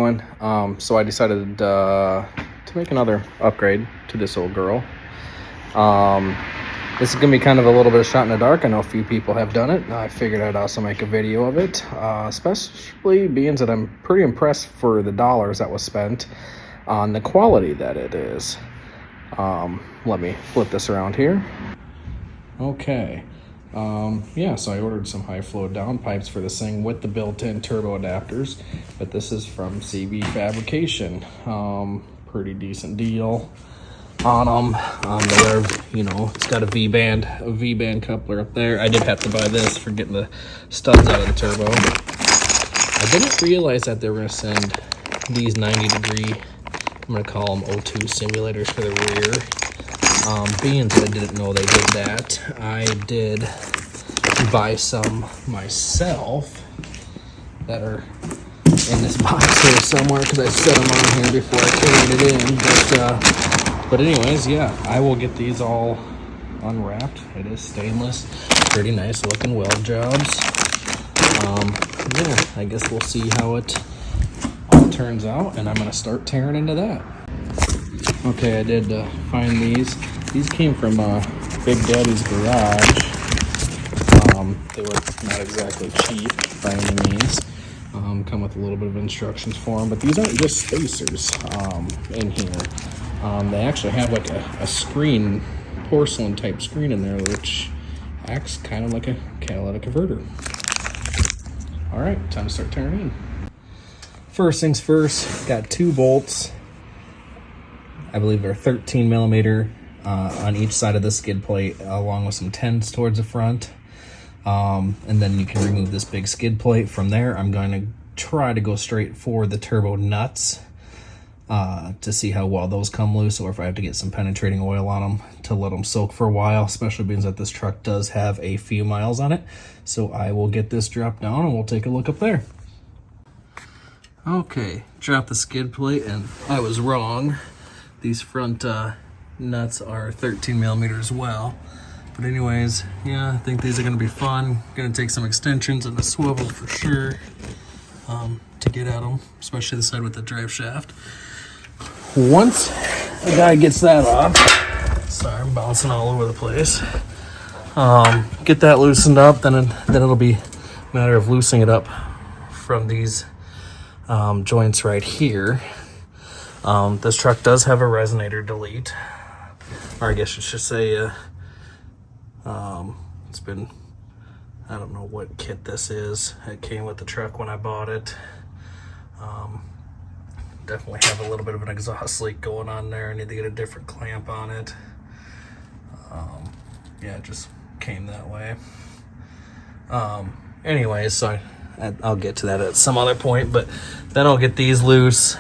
everyone. So I decided to make another upgrade to this old girl. This is gonna be kind of a little bit of shot in the dark. I know a few people have done it. I figured I'd also make a video of it, especially being that I'm pretty impressed for the dollars that was spent on the quality that it is. Let me flip this around here. Okay. Yeah, so I ordered some high flow downpipes for this thing with the built-in turbo adapters, but this is from CB Fabrication. Pretty decent deal on them. You know, it's got a V-band coupler up there. I did have to buy this for getting the studs out of the turbo. I didn't realize that they were going to send these 90-degree, I'm going to call them O2 simulators for the rear. Being that I didn't know they did that, I did buy some myself that are in this box here somewhere because I set them on here before I carried it in. But anyways, yeah, I will get these all unwrapped. It is stainless, pretty nice looking weld jobs. Yeah, I guess we'll see how it all turns out, and I'm gonna start tearing into that. Okay, I did find these. These came from Big Daddy's garage. They were not exactly cheap by any means. Come with a little bit of instructions for them, but these aren't just spacers in here. They actually have like a screen, porcelain type screen in there, which acts kind of like a catalytic converter. All right, time to start tearing in. First things first, got 2 bolts. I believe they're 13 millimeter on each side of the skid plate, along with some 10s towards the front. And then you can remove this big skid plate. From there, I'm going to try to go straight for the turbo nuts to see how well those come loose, or if I have to get some penetrating oil on them to let them soak for a while, especially being that this truck does have a few miles on it. So I will get this dropped down and we'll take a look up there. Okay, dropped the skid plate and I was wrong. These front nuts are 13 millimeter as well. But anyways, yeah, I think these are gonna be fun. Gonna take some extensions and a swivel for sure to get at them, especially the side with the drive shaft. Once the guy gets that off, sorry, I'm bouncing all over the place. Get that loosened up, then it'll be a matter of loosening it up from these joints right here. This truck does have a resonator delete, or I guess you should say it's been, I don't know what kit this is. It came with the truck when I bought it. Definitely have a little bit of an exhaust leak going on there. I need to get a different clamp on it. Yeah, it just came that way. Anyways, so I'll get to that at some other point, but then I'll get these loose.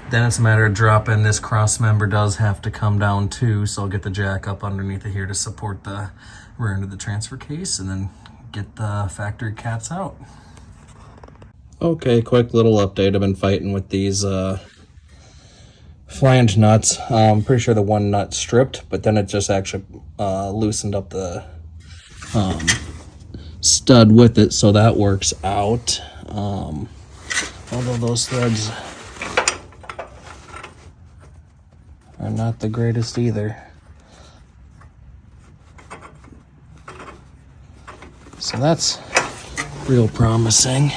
Then it's a matter of dropping. This cross member does have to come down too, so I'll get the jack up underneath it here to support the rear end of the transfer case, and then get the factory cats out. Okay, quick little update. I've been fighting with these flange nuts. I'm pretty sure the one nut stripped, but then it just actually loosened up the stud with it, so that works out. Although those threads are not the greatest either. So that's real promising.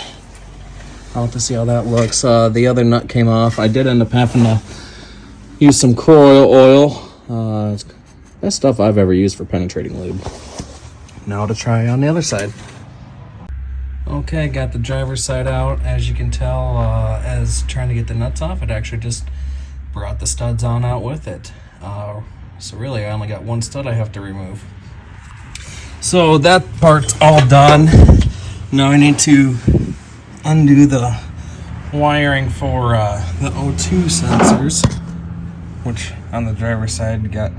I'll have to see how that looks. The other nut came off. I did end up having to use some coil oil. It's best stuff I've ever used for penetrating lube. Now to try on the other side. Okay, got the driver's side out. As you can tell, as trying to get the nuts off, it actually just brought the studs on out with it. So really, I only got one stud I have to remove. So that part's all done. Now I need to undo the wiring for the O2 sensors, which on the driver's side got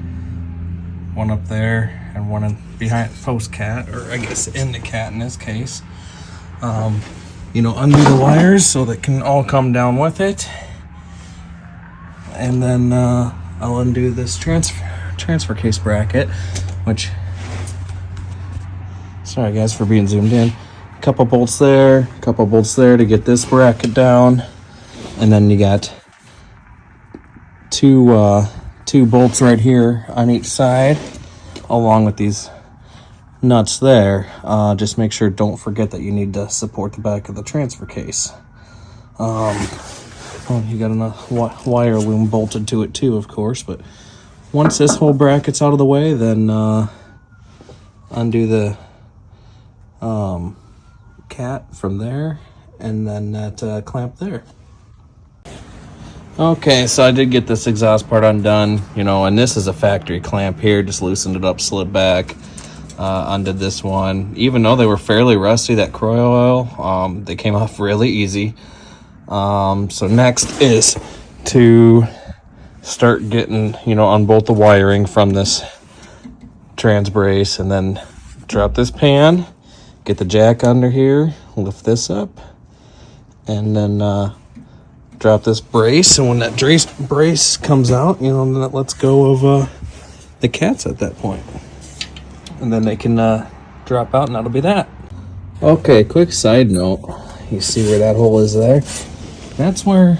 one up there and one behind post cat, or I guess in the cat in this case. You know, undo the wires so that can all come down with it, and then I'll undo this transfer case bracket, which, sorry guys for being zoomed in. Couple bolts there to get this bracket down. And then you got two bolts right here on each side, along with these nuts there. Just make sure, don't forget that you need to support the back of the transfer case. Well, you got enough wire loom bolted to it too, of course, but once this whole bracket's out of the way, then undo the cat from there, and then that clamp there. Okay, so I did get this exhaust part undone, you know, and this is a factory clamp here. Just loosened it up, slid back, undid this one. Even though they were fairly rusty, that Croy oil, they came off really easy. So next is to start getting, you know, unbolt the wiring from this trans brace, and then drop this pan, get the jack under here, lift this up, and then drop this brace. And when that brace comes out, you know, then it lets go of the cats at that point, and then they can drop out, and that'll be that. Okay, quick side note, you see where that hole is there? That's where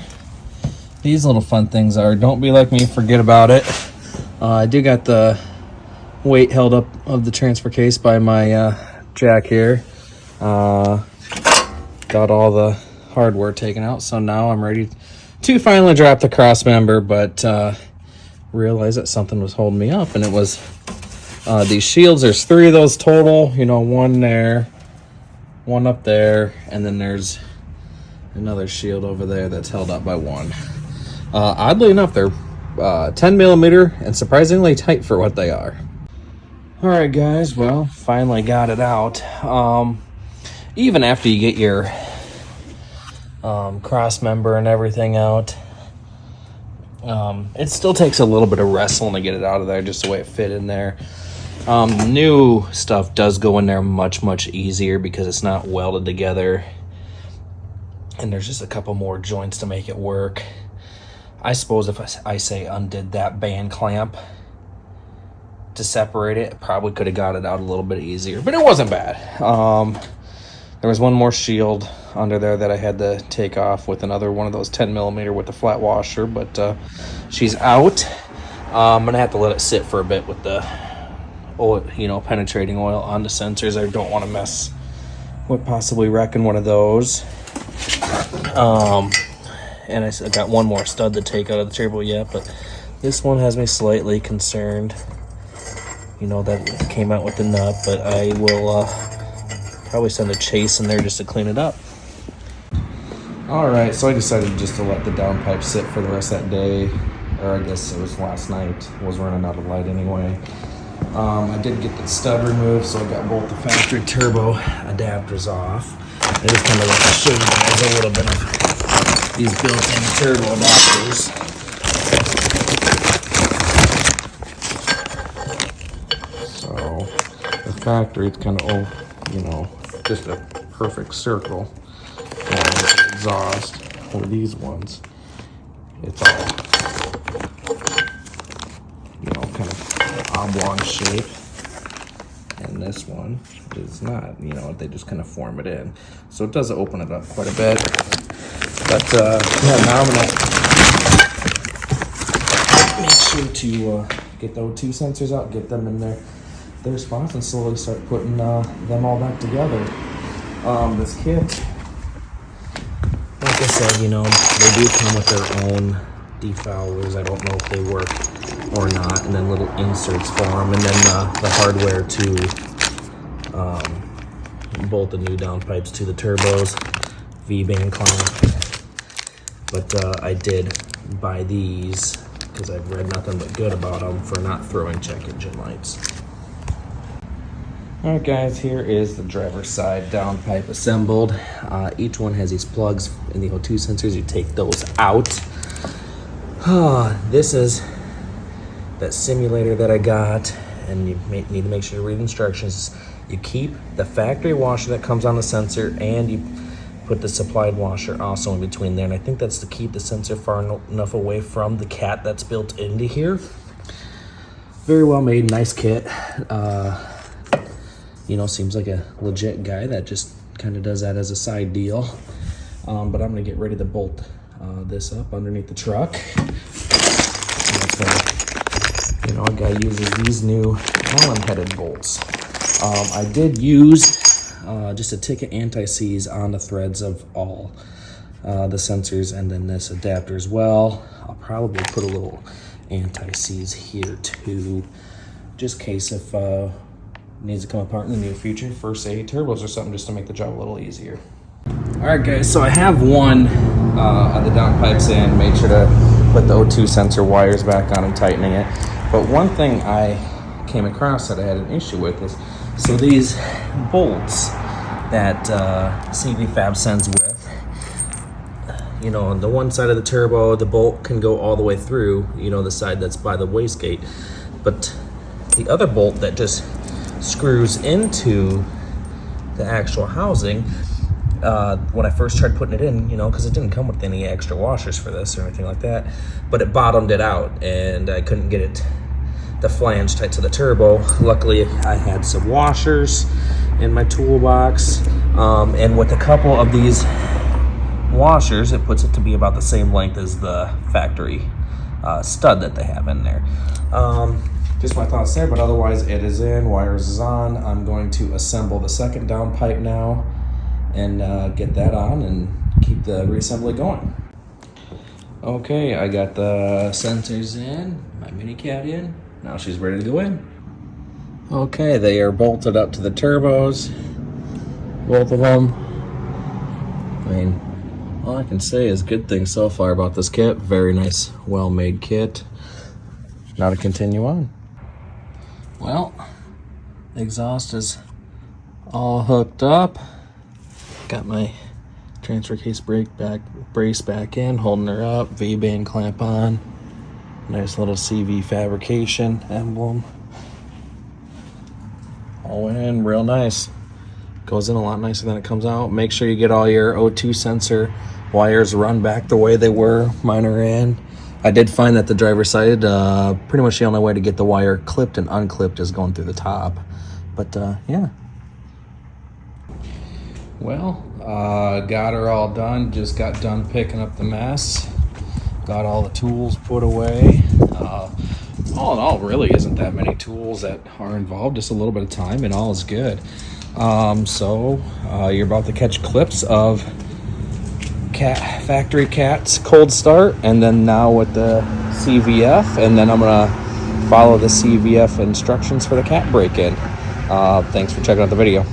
these little fun things are. Don't be like me, forget about it. I do got the weight held up of the transfer case by my jack here. Got all the hardware taken out, so now I'm ready to finally drop the cross member, but realized that something was holding me up, and it was these shields. There's 3 of those total, you know, one there, one up there, and then there's another shield over there that's held up by one. Oddly enough, they're 10 millimeter and surprisingly tight for what they are. All right, guys, well, finally got it out. Even after you get your cross member and everything out, it still takes a little bit of wrestling to get it out of there, just the way it fit in there. New stuff does go in there much easier because it's not welded together, and there's just a couple more joints to make it work. I suppose if I say undid that band clamp to separate it, probably could have got it out a little bit easier, but it wasn't bad. There was one more shield under there that I had to take off with another one of those 10 millimeter with the flat washer, but she's out. I'm gonna have to let it sit for a bit with the oil, you know, penetrating oil on the sensors. I don't want to mess with possibly wrecking one of those. And I got one more stud to take out of the turbo yet, but this one has me slightly concerned. You know, that it came out with the nut, but I will probably send a chase in there just to clean it up. All right, so I decided just to let the downpipe sit for the rest of that day, or I guess it was last night. I was running out of light anyway. I did get the stud removed, so I got both the factory turbo adapters off. I just kind of want to show you guys a little bit of these built-in turbo adapters. So the factory, it's kind of, you know, just a perfect circle. And the exhaust, or these ones, it's all, you know, kind of oblong shape. And this one is not, you know, they just kind of form it in. So it does open it up quite a bit. But yeah, now I'm gonna make sure to get the O2 sensors out, get them in their spots, and slowly start putting them all back together. This kit, like I said, you know, they do come with their own defowlers. I don't know if they work or not, and then little inserts for them, and then the hardware to bolt the new downpipes to the turbos, V-band clamp. But I did buy these because I've read nothing but good about them for not throwing check engine lights. All right, guys, here is the driver's side downpipe assembled. Each one has these plugs in the O2 sensors. You take those out. This is that simulator that I got, and you need to make sure you read instructions. You keep the factory washer that comes on the sensor, and you put the supplied washer also in between there, and I think that's to keep the sensor far enough away from the cat that's built into here. Very well made, nice kit. You know, seems like a legit guy that just kind of does that as a side deal. But I'm gonna get ready to bolt this up underneath the truck. That's why, you know, a guy uses these new Allen-headed bolts. I did use just a ticket anti-seize on the threads of all the sensors and then this adapter as well. I'll probably put a little anti-seize here too, just in case if needs to come apart in the near future for, say, turbos or something, just to make the job a little easier. All right, guys, so I have one of the downpipes in, made sure to put the O2 sensor wires back on and tightening it. But one thing I came across that I had an issue with is, so these bolts that CV Fab sends with, you know, on the one side of the turbo, the bolt can go all the way through, you know, the side that's by the wastegate. But the other bolt that just screws into the actual housing, when I first tried putting it in, you know, because it didn't come with any extra washers for this or anything like that, but it bottomed it out and I couldn't get it, the flange tight to the turbo. Luckily, I had some washers in my toolbox, and with a couple of these washers, it puts it to be about the same length as the factory stud that they have in there. Just my thoughts there, but otherwise it is in, wires is on. I'm going to assemble the second downpipe now and get that on and keep the reassembly going. Okay, I got the sensors in, my mini cat in. Now she's ready to go in. Okay, they are bolted up to the turbos, both of them. I mean, all I can say is good things so far about this kit. Very nice, well-made kit. Now to continue on. Well, the exhaust is all hooked up. Got my transfer case brace back in, holding her up, V-band clamp on. Nice little CV fabrication emblem. All in real nice. Goes in a lot nicer than it comes out. Make sure you get all your O2 sensor wires run back the way they were. Mine are in. I did find that the driver's side, pretty much the only way to get the wire clipped and unclipped is going through the top. But yeah. Well, got her all done. Just got done picking up the mess. Got all the tools put away. All in all, really isn't that many tools that are involved. Just a little bit of time and all is good. So you're about to catch clips of factory cat's cold start, and then now with the CVF, and then I'm gonna follow the CVF instructions for the cat break-in. Thanks for checking out the video.